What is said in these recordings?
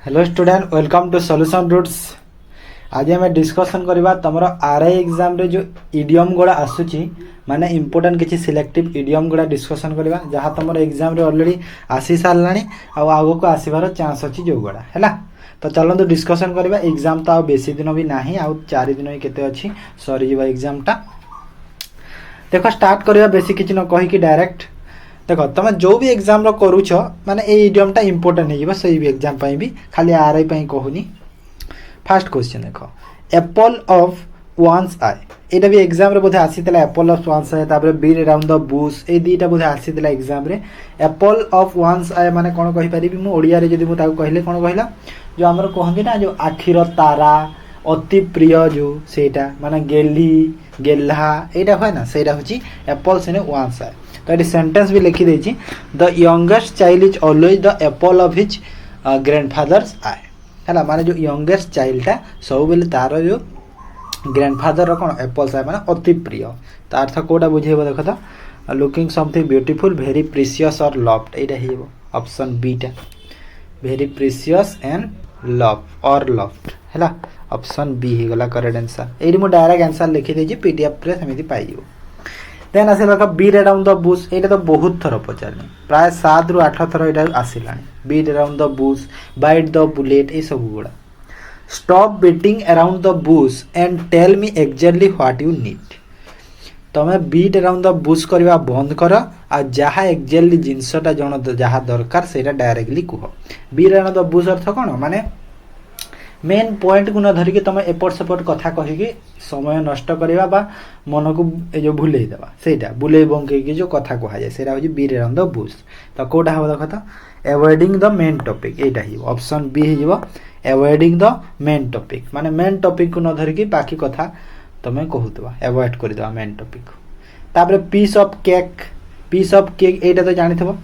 Hello student, welcome to Solution Roots. आज आम discussion करवा तुम आरआई एग्जाम रे जो इडियम गुड़ा आसूची माने इंपोर्टेंट किसी सिलेक्टिव इडियम गुड़ा डिस्कसन करवा जहाँ तुम एग्जाम रे ऑलरेडी आसी सारा आग को आसबार चांस अच्छी जो गुड़ा है। तो चलते डिस्कसन करवा। एग्जाम तो बेसी दिन भी ना आउ 4 दिन केते अच्छी सरीज एग्जाम टा। देख स्टार्ट करवा बेसी किसी न कहीकि डायरेक्ट देख तुम जो भी एग्जाम करुच माने इडियम टा इंपोर्टेंट हो से भी एग्जाम भी खाली आरआई कहूनी। फास्ट क्वेश्चन देख एप्पल ऑफ वन्स आई यहाँ भी एग्जाम रे बोधे आसीला एप्पल ऑफ वन्स आई तापर बीट अराउंड द बुश ए दुईटा बोधे आसीला एग्जाम रे। एप्पल ऑफ वन्स आई माने कौन कहि परिबी मु ओडिया रे जदि मु ताको कहले कौन कहला जो हमर कहंदी ना जो आखिर तारा अति प्रिय जो सेटा माने गेली गेल्हा एटा होय ना सेटा होची एप्पल सिने वन्स आई। तो ये सेंटेंस भी लिखी देछि the youngest child is always the apple of his grandfather's eye है माने जो यंगेस्ट चाइल्ड टा सब बेले तार जो ग्रैंडफादर रो कोन एप्पल्स आई माने अति प्रिय। तो अर्थ कोटा बुझेबो देख तो looking something beautiful very precious और लव्ड एटा हेबो ऑप्शन बी टा वेरी प्रीशियस एंड लव और लव्ड हैला ऑप्शन बी हे गला करेक्ट आंसर। एडी मु डायरेक्ट आंसर लिखि देछि पीडीएफ रे समिति पाइ जिवो। देन आसे लगा बीट अराउंड द बुश एटा तो बहुत थर पचारनी प्राय 7 रु 8 थर एटा आसिलानी। Beat around the bush bite the bullet ए सब गुड़ा। Stop beating around the bush and tell me exactly what you need. तमे बीट अराउंड द बुश करवा बंद कर आ जहा एक्जेक्टली जिनसटा जण जहा दरकार सेटा डायरेक्टली कुह। बीट अराउंड द बुश अर्थ कोन माने मेन पॉइंट को न धरिकी तुम एपट सेपट कथा कहीकि समय नष्ट करवा बा मन को जो भूले देवा सेटा बुले बंकई जो कथा कह जाए सेटा होची बीट अराउंड द बुश। तो कोटा हो देख तो avoiding the main topic Etah he option B ही जीवो अवॉइडिंग द मेन टॉपिक माने मेन टॉपिक को न धरिकी बाकी कथा तुम कहूतबा अवॉइड कर देवा मेन टॉपिक। तापर पीस ऑफ केक एटा तो जानिथबो।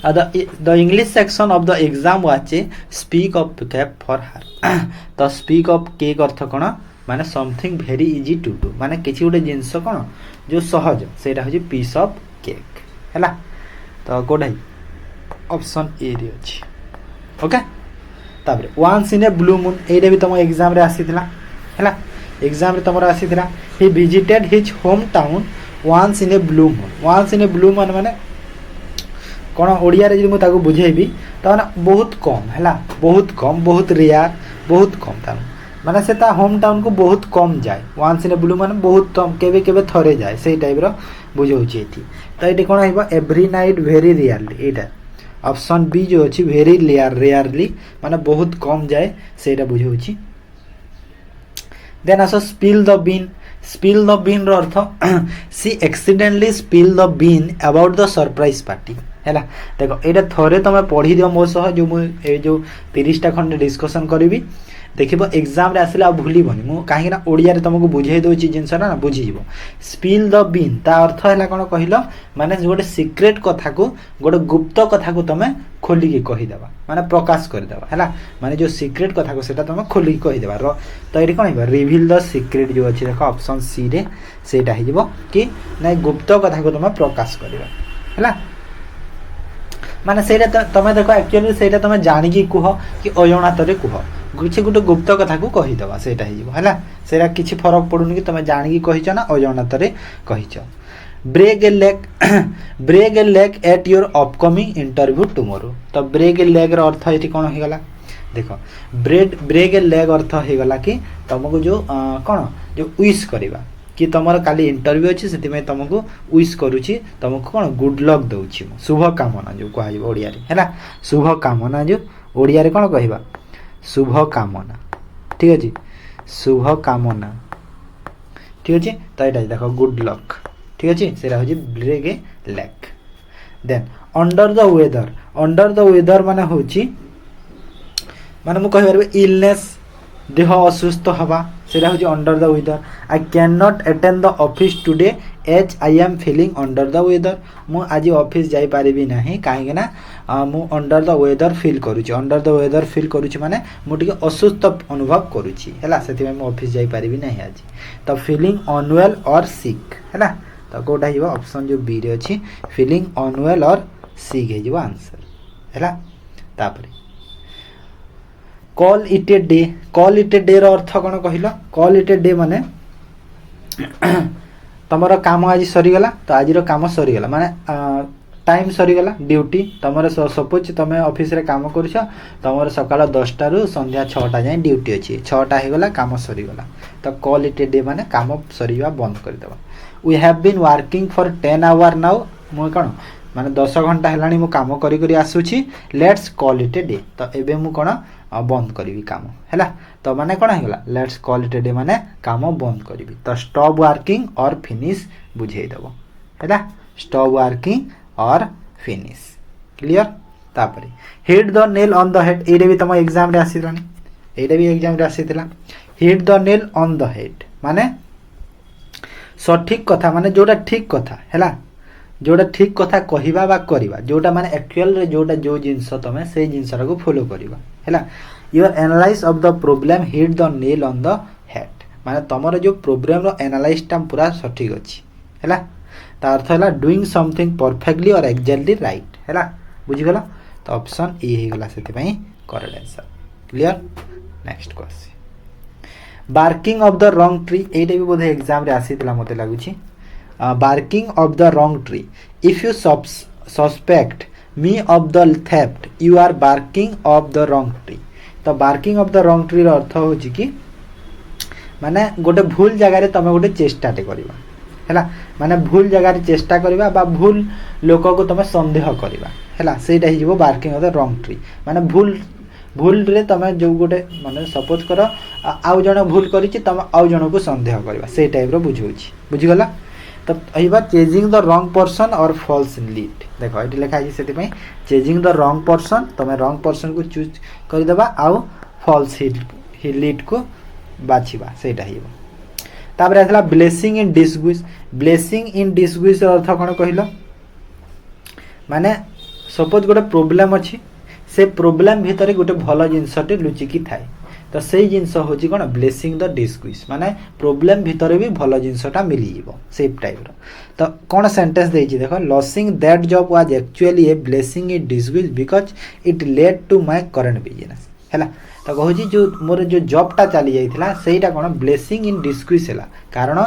The English section of the exam was speak of cake for her। तो speak of cake अर्थ कौन माने something very easy to do माने किसी गोटे जिनस कौन जो सहज सेटा होची piece of cake हैला। तो कोडा ऑप्शन ए रे अछि ओके। तापर once in a blue moon एटा भी तुम एग्जाम रे आसीथिला हैला एग्जाम रे तुमरा आसीथिला he visited his hometown once in a blue moon। once in a blue moon माने कौन ओडिया रे जदि ताको बुझेबी तो बहुत कम है बहुत कम बहुत रेयर बहुत कम था माने से होम टाउन को बहुत कम जाए। वन्स इन ए ब्लू माने बहुत कम केबे केबे थरे जाए से टाइप रो बुझौछि एथि। तो एटी कोन हेबो एवरी नाइट वेरी रेयरली एटा ऑप्शन बी जो अछि वेरी रेयरली माने बहुत कम जाए सेटा बुझौछि। देन आसो स्पिल द बीन रो अर्थ सी accidentally spill the bean about the surprise party हैला। देखो एटा थरे तुम पढ़ी दियो मो सह जो मु ए जो 30टा खंड डिस्कशन करिवि देखिबो एग्जाम रे आसिला भूलिबनी मु काहे ना ओडिया रे तुमको बुझाई दोची जिंस ना बुझी जिवो। स्पिल द बीन ता अर्थ हैला कोन कहिलो माने गोटे सीक्रेट कथा को गोटे गुप्त कथा को तुम खोली के कहि देबा माने प्रकाश कर देबा हैला माने जो सीक्रेट कथा को सेटा तुम खोली के कहि देबा तो एटी कोन हेबा रिवील द सीक्रेट जो अछि देखो ऑप्शन सी रे सेटा हि जिवो कि नै गुप्त कथा को तुम प्रकाश करबा हैला माने सेटा तमे देखो एक्चुअली सेटा तमे जानि की कुह कि अजणातरे कुह किछि गुटे गुप्त कथा को कहि देबा सेटा हि जिवो हैला सेरा किछि फरक पडुनी कि तमे जानि की कहिछ ना अजणातरे कहिछ। Break a leg at your upcoming interview tomorrow. तो ब्रेक ए लेग रो अर्थ एठी कोन हे गला देखो ब्रेक ए लेग अर्थ हे गला कि तुमको जो कोन जो विश करबा कि तुमर काली इंटरव्यू अछि सेति में तुमको विश करूची तुमको कोन गुड लक दउची शुभ कामना जो कहै ओडिया रे हैला शुभ कामना जो ओडिया रे कोन कहबा शुभ कामना ठीक अछि शुभ कामना ठीक अछि। तो एटा देखो गुड लक ठीक अछि सेरा होजी break a leg. Then under the weather माने होची माने मु कहि परबे इलनेस देह असुस्थ हवा सेरा होची under the weather. I can not attend the office today as I am feeling under the weather मु आज ऑफिस जाई पारिबी नाही काहे ना मु अंडर द वेदर फील करूची अंडर द वेदर फील करूची माने मु टिके असुस्थ अनुभव करूची हैला सेति में मु ऑफिस जाई पारिबी नाही आज। तो फीलिंग अनवेल और सिक हैला तो कोटा हिबो ऑप्शन जो बी रे अछि फीलिंग अनवेल और सिक हे जिवो आंसर हैला। तापरे call it a day. Call it a day रो अर्थ कौन कहल? कॉल इट ए डे माने तुमर काम आज सरीगला तो आज काम सरीगला माने टाइम सरीगला ड्यूटी तुम सपोज तुम ऑफिस रे काम कर तुम सकाल 10टा रु संध्या 6टा जाए ड्यूटी अच्छी 6टा होगला काम सरीगला तो कॉल इट ए डे माने काम सरीवा बंद करदेव। We have been working for 10 hour now मु कौन माने 10 घंटा है मु काम करी आसूची let's call it a day तो एबे मु कौन बंद करी काम है तो माने कौन होगा let's call it a day माने काम बंद करी तो स्टॉप वर्किंग और फिनिश बुझेदेव है स्टॉप वर्किंग और फिनिश क्लियर। तापर hit the nail on the head ये भी तुम एग्जाम रे आसीलानी ये भी एग्जाम रे आसीला hit the nail on the head माने सठिक कथा माने जोटा ठीक कथा है जोटा ठीक कथा कहवा बा करवा जोटा माने एक्चुअल रे जोटा जो जिनस तमे से जिनस को फॉलो करवा है your analyse of the problem hit the nail on the head माने तमरो जो प्रॉब्लम रो एनालाइज टा पूरा सठिक अछि है ता अर्थ है डूइंग समथिंग परफेक्टली और एक्जेक्टली राइट है बुझीगला तो ऑप्शन ए हे गला सेति पई correct answer clear. Next question barking of the wrong tree एटा भी बोधे एग्जाम रे आसीतला मते लागुची barking of the wrong tree if you suspect me of the theft you are barking of the wrong tree तो barking of the wrong tree रो अर्थ हो कि माने गोटे भूल जगह रे तमे गोटे चेष्टा टे करबा हैला माने भूल जगह रे चेष्टा करबा बा भूल लोक को तमे संदेह करबा हैला सेटा ही जीवो barking of the wrong tree माने भूल रे तमे जो गोटे माने सपोज करो आउ जण भूल करिछि तमे आउ जण को संदेह करबा से टाइप रो बुझौछि बुझिगला तो अहिबा चेजिंग द रॉन्ग पर्सन और फॉल्स लीड देखो ये लिखा है से चेजिंग द रॉन्ग पर्सन तुम रॉन्ग पर्सन को चूज कर देबा आउ फॉल्स लीड को बाछिबा सेटा हिबो। तापर आसला ब्लेसिंग इन डिसगुइज ब्लेसिंग इन डिसगुइज अर्थ कोन कहिलो माने सपोज गोटे प्रॉब्लम अछि से प्रॉब्लम भीतर गोटे भलो जिंसटे लुचिकी थाए तो से जिनस हूँ कौन ब्लेसिंग द डिसग्विज माने प्रॉब्लम भितर भी भल जिनसटा मिल जीवो सेम टाइप रो तो कौन सेंटेंस देछि देखो losing that job was actually a blessing in disguise because it led to my current business हैला तो कहूँ जो मोर जो जॉबटा चली जाइथिला सेटा कौन ब्लेसिंग इन डिसग्विज हैला कारण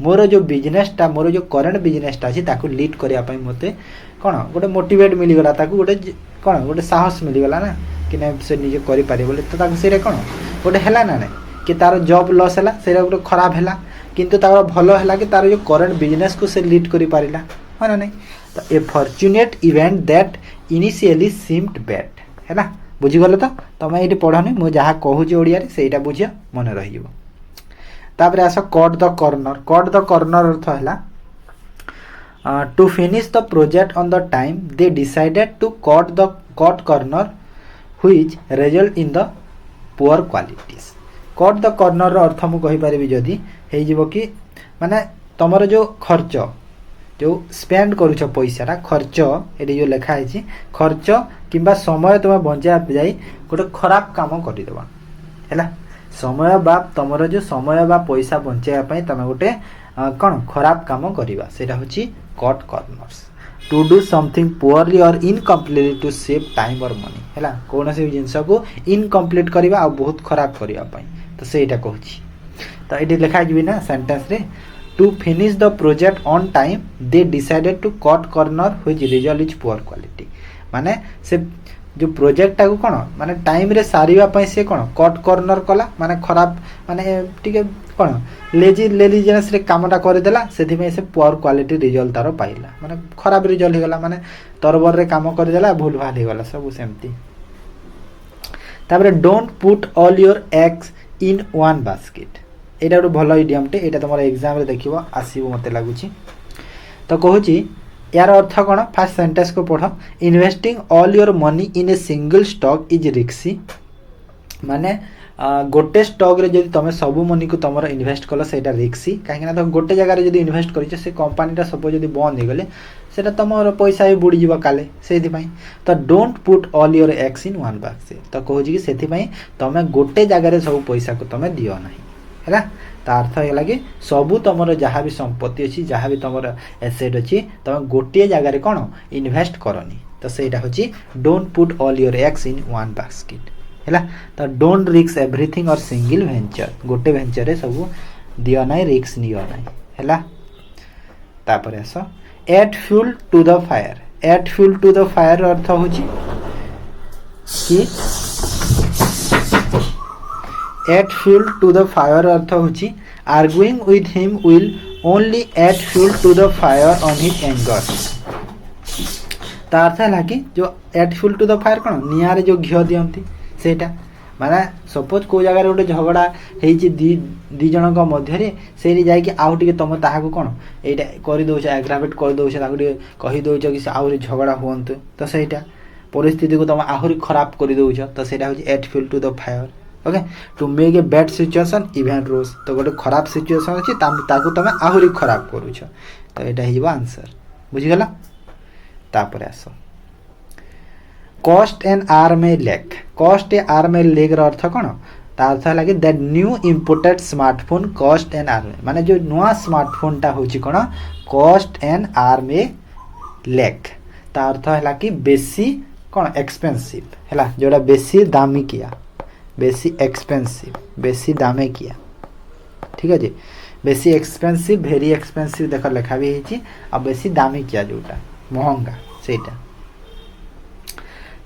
मोर जो बिजनेसटा मोर जो करंट बिजनेसटा अछि ताकू लीड करिया पई मते कौन गोटे मोटिवेट मिल गला ताकू गोटे कौन गोटे साहस मिल गला ना कि ना से निजे करि पारे बोले तो ताकू सेरे कौन गोटे हैला ना ना कि तार जॉब लॉस हैला सेरा गोटे खराब हैला किंतु तार भलो हैला कि तार जो करंट बिजनेस को से लीड करि पारिला है ना नहीं तो a fortunate event that initially seemed bad हैला बुझी गले तो तमे एटी पढानी मु जहा कहू जे ओडिया रे सेटा बुझिया मन रहि जिवो। तापर आसो कट द कॉर्नर अर्थ हैला to finish the project on the time they decided to cut corner which result in the poor qualities cut the corner रो अर्थ मु कहि पारिबी जदी हे जिवो कि माने तमरो जो खर्च जो स्पेंड करूछ पैसा खर्च ये जो लिखा है खर्च किंबा समय तुम बंचा जाई गोटे खराब काम करदेवा है समय बा तुम जो समय बा पैसा बंचाई तुम गोटे कौन खराब काम करवा से cut corners to do something poorly और इनकम्प्लीटली टू सेव टाइम और मनी है कौन से जिनस को इनकम्प्लीट करवा आ बहुत खराब करने तो सेटा कहूँ तो ये लिखा ना सेंटेंस रे to finish the project on time they decided to cut corner which result is poor quality माने से जो प्रोजेक्ट टाको कौन माने टाइम रे सारिबा पई से कौन कट कॉर्नर कला माने खराब माने टिके कौन लेजीनेस रे कामटा कर देला सेथि में से पुअर क्वालिटी रिजल्ट तारो पाइला माने खराब रिजल्ट हेगला माने तरबर रे काम कर देला भूल भाल हेगला सब सेमती। तापर don't put all your eggs in one basket एटा गोटे भल इडियमटे एटा तुम एग्जाम रे देखिबो आसीबो मते लागुची तो कहूची यार अर्थ कौन फास्ट सेंटेंस को पढ़ investing all your money in a single stock is रिक्सी माने गोटे स्टॉक रे जदि तुम सब मनी को तुम इन्वेस्ट कल सेटा रिक्सी कहीं तो गोटे जगह जदि इन्वेस्ट कर से कंपनीटा सपोज जदि बंद हो गले सेटा तुम पैसा भी बुड़ी जीव काले से तो don't put all your eggs in one basket तो कहूँ कि से तुम गोटे जगह सब पैसा को तुम दियो ना है अर्थ है कि सबू तुम जहाँ भी संपत्ति अच्छी जहाँ भी तुम एसेट अच्छी तुम गोटे जगह कौन इन्वेस्ट करनी तो सहीटा हूँ don't put all your eggs in one basket है। तो don't risk everything or single venture गोटे वेंचर रे सब दियो ना रिस्क नियो ना है। तापर आस add fuel to the fire. Add fuel to the fire अर्थ हो कि add fuel to the fire अर्थ हो arguing with him will only add fuel to the fire on his anger. ता अर्थ है कि जो add fuel to the fire कौन निआरे जो घिओ दियंती सेटा माने सपोज को जगह गोटे झगड़ा होती दी जनक मध्य से जाकि आउ टे तुम ताकू कौन यहाँ करदे एग्रावेट करदे कही दौच कि आहरी झगड़ा हूँ तो सहीटा परिस्थिति को तुम आहरी खराब कर दौच तो सहीटा हूँ add fuel to the fire. Okay to make a bad situation even worse तो गोटे खराब सिचुएशन अच्छी तुम आहरी खराब करुच तो यहाँ हो आंसर बुझीगला। तापर आस cost and arm a leg. Cost a arm a leg अर्थ कौन ता अर्थ है कि that new imported smartphone cost and arm माने जो नुआ स्मार्टफोन टा होची कौन cost and arm a leg ता अर्थ है कि बेसी कौन एक्सपेंसिव है जोड़ा बेसी दामी किया बेसी एक्सपेंसिव बेसी दामे किया ठीक है जी बेसी एक्सपेंसिव भेरी एक्सपेंसिव देख लेखा भी है आ बेसी दामी किया जोटा महंगा सेटा।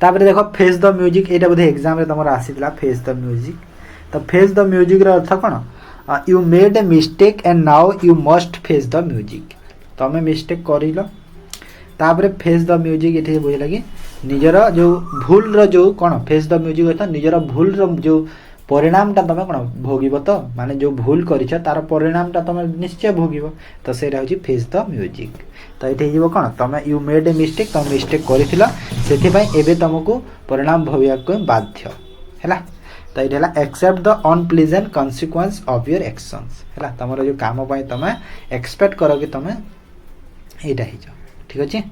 तापर देखो face the music Etah Bodhe exam रे तुम आसीला फेस द म्यूजिक तो फेस द म्यूजिक रो अर्थ कौन you made a mistake and now you must face the music तमें मिस्टेक कर तापर फेस द म्यूजिक ये बुझे कि निजर जो भूल रो जो कौन फेस द म्यूजिक अर्थ निजर भूल रो जो परिणाम टा तुम कौन भोगिब तो माने जो भूल करिछ तार परिणाम टा तुम निश्चय भोगिब तो सेटा होची फेस द म्यूजिक। तो ये हो कौन तुम यू मेड ए मिस्टेक तुम मिस्टेक कर तुमको परिणाम भोगिया बाध्य है। तो ये accept the unpleasant consequence of your actions है तुम जो काम तुम एक्सपेक्ट कर कि तुम यहाँ हो ठीक अच्छे।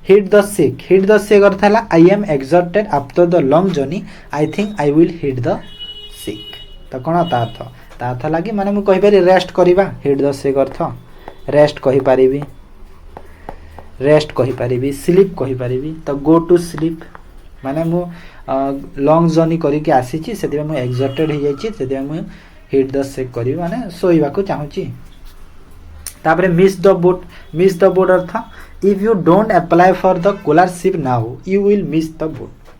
Hit the sick. Hit the sick अर्थ है I am exhausted after the long journey I think I will hit the sick. तो कौन ता अर्थ लगे माने मुझे कहीपर रेस्ट करवा हिट द सिक अर्थ रेस्ट कहीपरि रेस्ट कहीपरि स्लीप कहीपरि तो गो टू स्लीप माने मु लॉन्ग जर्नी करके आसी से एक्सॉर्टेड हो जाए मुझे हिट द सिक करी माने सोइबा को चाहूँगी। तापर miss the boat. Miss the boat earth if you don't apply for the scholarship now you will miss the boat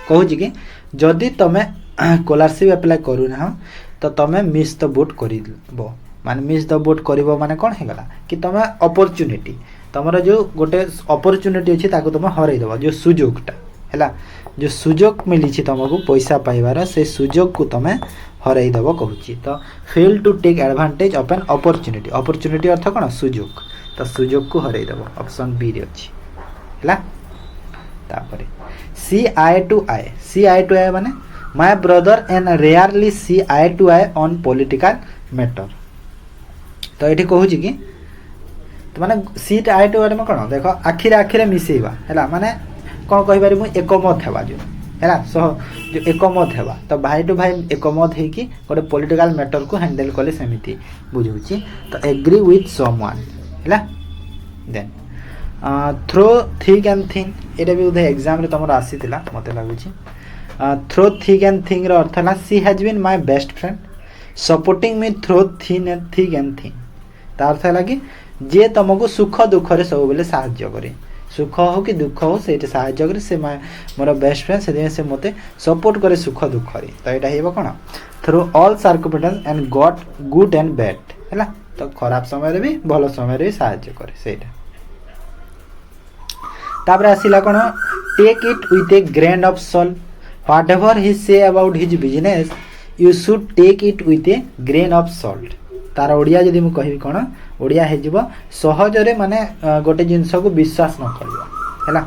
कहूँ कि जदि तुम स्कॉलरशिप अप्लाई करूना तो तुम मिस द बोट कर माने मिस द बोट कर माने कौन होगा कि तुम अपॉर्चुनिटी तुम जो गोटे अपॉर्चुनिटी अच्छी तुम हरईदेव जो सुजोगटा है जो सुजोग मिली तुमको पैसा पाइबार से सुजोग को तुम हरईदेव कहूँ। तो fail to take advantage of an opportunity. Opportunity अर्थ कौन सुजोग तो सुजोग को हरईदेव ऑप्शन बी रे अच्छी है। तापर सी eye to I. C eye to eye माने my brother and rarely see eye to eye on political matter. तो ये कहूँ कि तो माने सीट आई टू आई में कौन देख आखिरे आखिरे मिसेवा है माने कौन कहीपर मुझे एकमत है जो है सह जो एकमत है तो भाई टू भाई एकमत हो गोटे पॉलिटिकल मैटर को हैंडल कले सेमती बुझे तो एग्री विथ समवन है। Then through thick and thin ये भी बोधे एग्जाम तुम आसी मत लगुच थ्रो थिक एंड थिंग अर्थ है she has been my best friend supporting me through thin and thick and thing. तो अर्थ है कि जे तुमको सुख दुख रे सब बेले साहाय्य करे सुख हो कि दुख हो से साहाय्य करे से मोर बेस्ट फ्रेंड से मत सपोर्ट करे सुख दुख रे। तो यहाँ कौन through all circumstance and got good and bad है तो खराब समय भी भल समय भी साहाय्य करे सेटा। तापर आसिला कौन take it with a grain of salt whatever he say about his business you should take it with a grain of salt. तार ओडिया जदि मुझे कहि कौन ओडिया हो सहजरे माने गोटे जिनस को विश्वास न कर है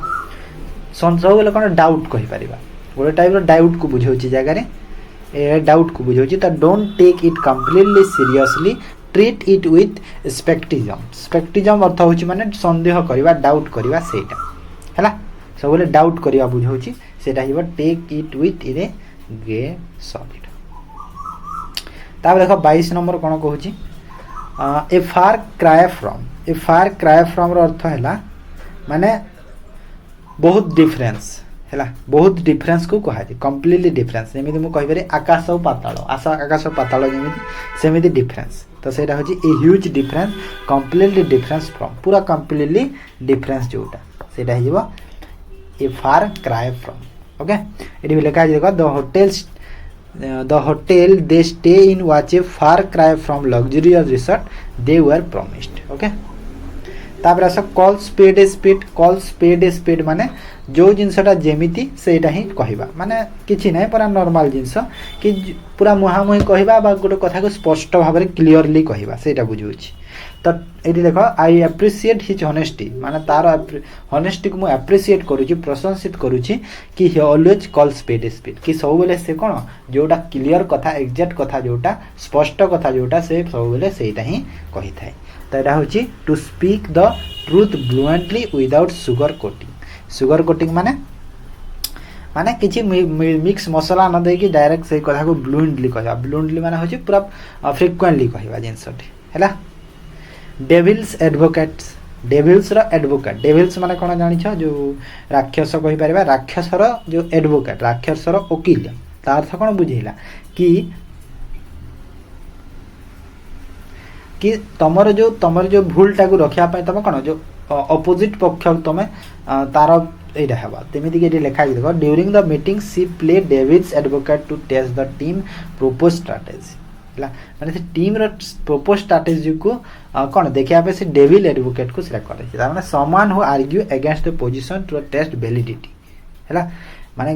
सब बेले कौन डाउट कहीपर गोटे टाइप डाउट को बुझाऊँ जगह डाउट को बुझाऊँ। तो don't take it completely seriously treat it with scepticism. Scepticism अर्थ हो माने संदेह करवा डाउट करवा सेटा है सब बेले डाउट करवा बुझाऊँ से take it with in a grain salt. तापर देख 22 नंबर कौन कहूँ a far cry from. A far cry from अर्थ है माने बहुत डिफरेंस है बहुत डिफरेन्स को कहुए कम्प्लीटली डिफरेन्स जमी मुझे कहीपर आकाश और पाताल आकाश और पाताल जमी सेमती डिफरेन्स तो सहीटा हूँ a huge difference completely difference from पूरा कम्प्लीटली डिफरेन्स जोटा सेटा हो a far cry from okay ये लिखा है देख the hotel they stay in was a far cry from luxurious resort they were promised okay तापर आस कॉल स्पेड ए स्पेड माने जो जिनसटा जेमिति सेटा ही कहबा माने किछि नै पूरा नॉर्मल जिनस कि पूरा मुहामुही कहबा बा गोटे कथा को स्पष्ट भाव में क्लियरली कहबा सेटा बुझौछि तो ये देख आई एप्रिशिएट हिज हनेस्टी माने तार हनेस्टी को मु एप्रिशिएट करूछि प्रशंसित करूछि कि ही ऑलवेज कॉल स्पेड कि सब बेले से कोन जोटा क्लियर कथा एग्जैक्ट कथा जोटा स्पष्ट कथा जोटा से सब बेले सेटा ही कहि थाए तो एटा होछि to speak the truth fluently without sugar coating माने माने किछि मिक्स मसला न दे कि डायरेक्ट से कथा को ब्लुएंटली कहबा ब्लुएंटली माने होछि पूरा फ्रीक्वेंटली कहबा जिनसटी हैला डेविल्स रो एडवोकेट डेविल्स माने कोन जानि छ जो राक्षस कहि परबा राक्षसर जो एडवोकेट राक्षसर वकील तार अर्थ कोन बुझैला कि तमर जो भूल टाकू रखिया पय तम कोन जो अपोजिट पक्ष तमे तार एटा हेबा तेमिति के लिखा देखो during the meeting she play devil's advocate to test the team propose strategy हला माने से टीम रो प्रोपोज स्ट्रेटजी को कोन देखिया पे से डेविल एडवोकेट को सिलेक्ट करे छै माने समान हो argue against the position to test validity हला माने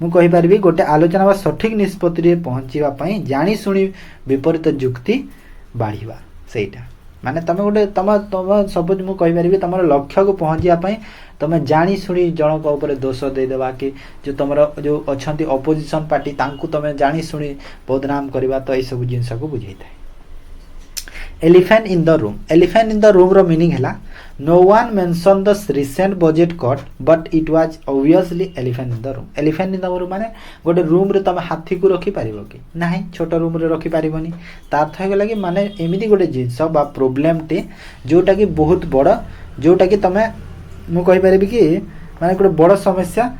मु कहि परबी गोटे आलोचना बा सठिक निष्पत्ति रे पहुंचीबा पई जानी सुनी विपरीत जुक्ति बाढीबा सेटा माने तमे गोटे तम सपोज मु कहि परबी तमर लक्ष्य को पहुंचिया पई तमे जानी सुनी जन को ऊपर दोष दे देबा कि जो तमर जो अछंती अपोजिशन पार्टी तांकू तमे जानी सुनी बदनाम करबा तो ए सब जिंस को बुझाई थाए एलिफेंट इन द रूम रो मीनिंग हैला no one mention the recent budget cut but it was obviously elephant in the room माने गोटे रूम रे तमे हाथी को रखी पारिबो कि नाही छोट रूम रे रखी पारिबोनी तार थय गेला कि माने एमिति गोटे जिंस बा प्रॉब्लम टे जोटा कि बहुत बड़ जोटा कि तमे मु कहि पारिबी कि माने गोटे बड़ समस्या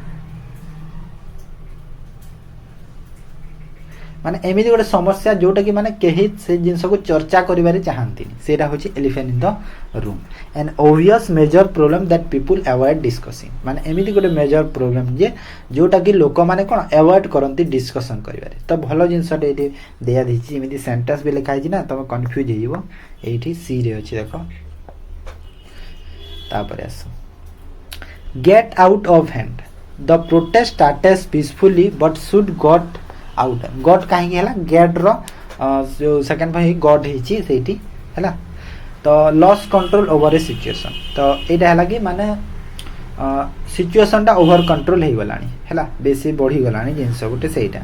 माने एमिति गोटे समस्या जोटा कि माने केही से जिंस को चर्चा करिबारे चाहंती सेटा होची elephant in the room an obvious major problem that people avoid discussing माने एमिति गोटे मेजर प्रॉब्लम जे जोटा कि लोक माने कोन अवॉइड करंती डिस्कशन करिबारे तो भलो जिंस एठी देया दिछि एमिति सेंटेंस भी लिखा छि ना तमे कंफ्यूज हेइबो एठी सी रे अछि देखो तापर आसो gate out of hand the protest started peacefully but should got out God कहीं है गेट रो जो सेकंड भाई गॉड हिची सेठी हैला तो लॉस कंट्रोल ओवर ए सिचुएशन तो एटा हैला कि माने सिचुएशन टा ओवर कंट्रोल हे गलानी हैला बेसी बढ़ी गलानी जिंस गोटे सेटा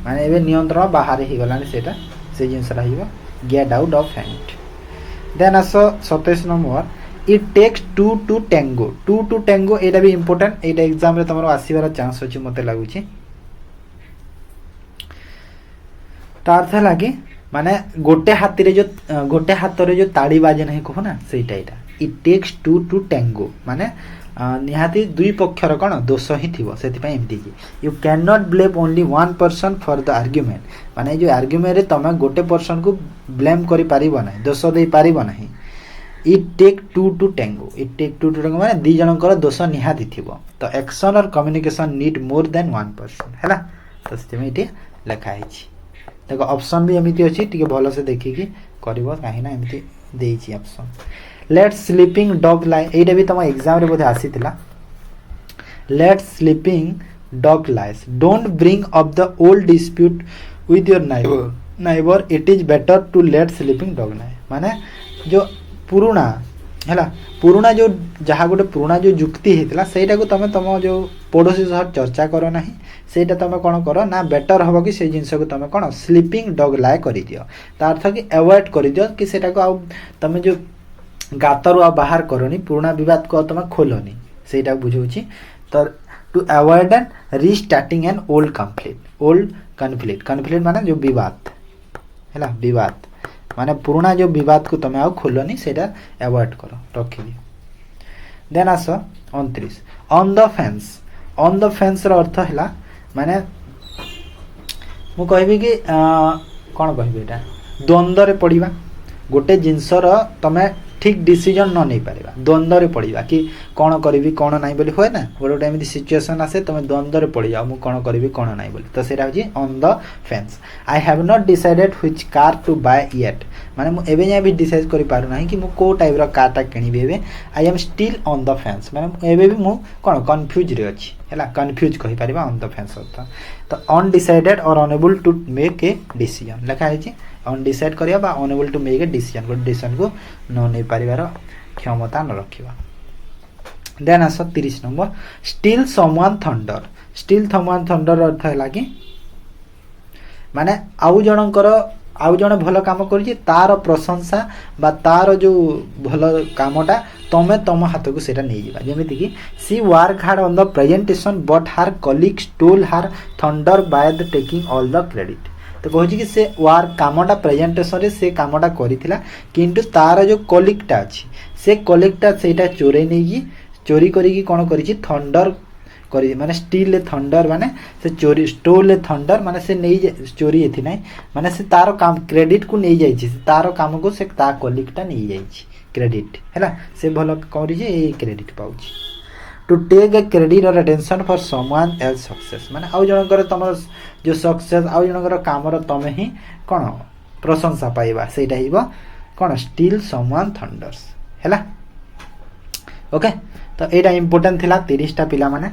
माने एबे नियंत्रण बाहर हे गलानी सेटा से जिंस रहिबो get out of hand then आसो 27 number it takes two to tango एटा भी इंपोर्टेंट एटा एग्जाम रे तमरो आसीबार चांस अछि मते लागुछि अर्थ है माने गोटे हाथ रे जो ताड़ी बाजे नहीं कहो ना सेटा एटा it takes two to tango माने निहाती दुई पक्षर कोन दोष ही थिबो सेति पय एमती you can not blame only one person for the argument माने जो आर्गुमेंट रे तमे गोटे पर्सन को ब्लेम करि पारिबो नै दोष देई पारिबो नै it take two to tango माने दी जनकर दोष निहाती थिबो तो एक्शन और communication need more than one person हैला तो सेमे इटे लिखा है देखो ऑप्शन भी एमिति अछि टिके भलो से देखिकी करबो काहे ना एमिति देइछि option let's sleeping dog lie एटा भी तम एग्जाम रे बोधे आसीतिला let's sleeping dog lies don't bring up the old dispute with your neighbour it is better to let sleeping dog lie माने जो पुराना पुराना जो जहाँ गोटे पुराना जो जुक्ति होता सेटा को तुम तुम जो पड़ोसी सह चर्चा कर ना सेटा तुम कौन कर ना बेटर हम कि से जिनस को तुम कौन स्लीपिंग डॉग लाए कर दियो तार अर्थ कि अवॉइड कर दियो कि सेटा को आउ तुम जो गातर आ बाहर करनी पुराना विवाद को तुम खोलनी सेटा बुझौछि तो to avoid and restarting an old conflict माने जो विवाद है विवाद माने पुराना जो विवाद को तुम आउ खोलनी सेटा अवॉइड करो रखि दियो देन आस 29 on the fence on the fence अर्थ है माने मु कहबी कि कौन कहबी एटा द्वंद्व रे पड़िबा गोटे जिनसर तमे ठीक डिसीजन न नहीं पारिबा द्वंद्व रे पड़िबा कि कौन करिवि कौन नाही बोली होय ना गोटे टाइम सिचुएशन आसे तमे द्वंद्व रे पड़ी जाओ मु कौन करिवि कौन नाही बोली तो सेटा होची on the fence I have not decided which car to buy yet माने मु एबे जाय भी डिसाइड करि पारु नाही कि मु को टाइप रो कारटा किनिबि एबे I am still on the fence माने एबे भी मु कोन कंफ्यूज रे अछि हैला कंफ्यूज कहि पारिबा ऑन द फेन्स होता तो अनडिसाइडेड और unable to make a decision लिखा है अनडिसाइड करिया बा unable to make a decision गोटे डिसीजन को न नै पारिबार क्षमता न रखिबा देन आस 30 number steal someone thunder steal someone thunder अर्थ है कि माने आउ जनकर आउ जन भल काम करिछि तार प्रशंसा बा तार जो भल कामटा तमे तम हाथ को सेटा नै जिबा जेमिति कि she work hard on the presentation but her colleagues stole her thunder by the taking all the credit तो कहछि कि से वार कामटा प्रेजेंटेशन रे से कामटा करिथिला किंतु तार जो कलीगटा अछि से कलीगटा सेटा चोरे नै चोरी करी कोन करिछि थंडर करी माने स्टील थंडर माने से चोरी स्टोल थंडर माने से नहीं चोरी एथि नाही माने से तार काम क्रेडिट को नहीं जाइछि तार काम को से ता कलीगटा नहीं जाइछि क्रेडिट हैला से भलो करी जे ए क्रेडिट पाउछि टू टेक ए क्रेडिट और attention for someone else success माने आउ जनकर तमर जो सक्सेस आउ जनकर कामर तमे ही कोन प्रशंसा पाइबा सेटा हिबो कोन स्टील समवन थंडर्स हैला ओके तो एटा इंपोर्टेंट थिला 30 टा पिला माने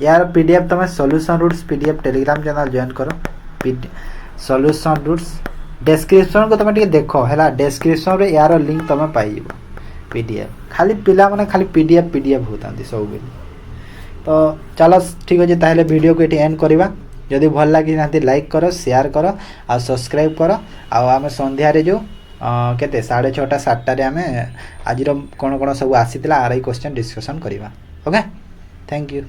यार पीडीएफ तमे Solution Roots PDF Telegram channel join करो सॉल्यूशन रूट्स डिस्क्रिप्शन को तमे टिके देखो हैला डिस्क्रिप्शन रे यार लिंक तमे पाइबो पीडीएफ खाली पिला माने खाली पीडीएफ होतांती सब बेले तो चलो ठीक अछि ताहले वीडियो को एटी एंड करबा जदि भल लागी नांती लाइक करो शेयर करो आ सब्सक्राइब करो आ आमे संध्या रे जो केते 6:30 7टा रे आमे आज कोन कोन सब आसीतला आरआई क्वेश्चन डिस्कशन करबा ओके थैंक यू।